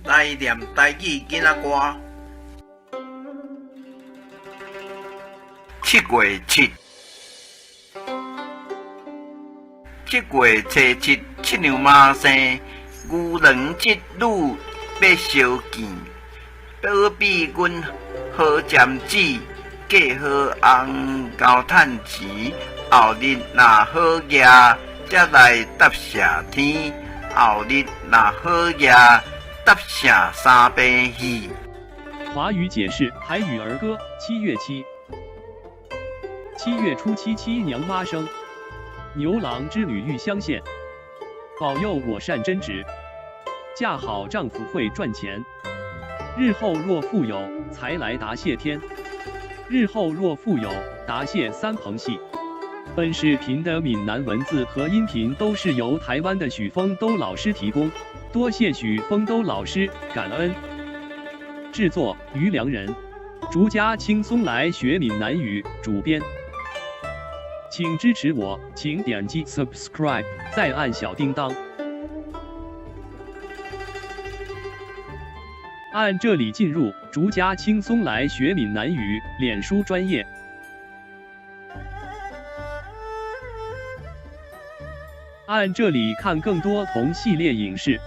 来念台语囡仔歌。7月7，7月初7，七娘妈生，牛郎织女要相见，保庇阮好尖子，嫁好翁交趁钱，后日若好业，才来答谢天。后日若好业，答谢三杯戏。华语解释台语儿歌：7月7，7月初7，七娘妈生，牛郎织女欲相见，保佑我善贞直，嫁好丈夫会赚钱。日后若富有，才来答谢天。日后若富有，答谢三棚戏。本视频的闽南文字和音频都是由台湾的许丰都老师提供，多谢许丰都老师，感恩。制作于良人，竹家轻松来学闽南语，主编。请支持我，请点击 subscribe， 再按小叮当。按这里进入竹家轻松来学闽南语脸书专页。按这里看更多同系列影视。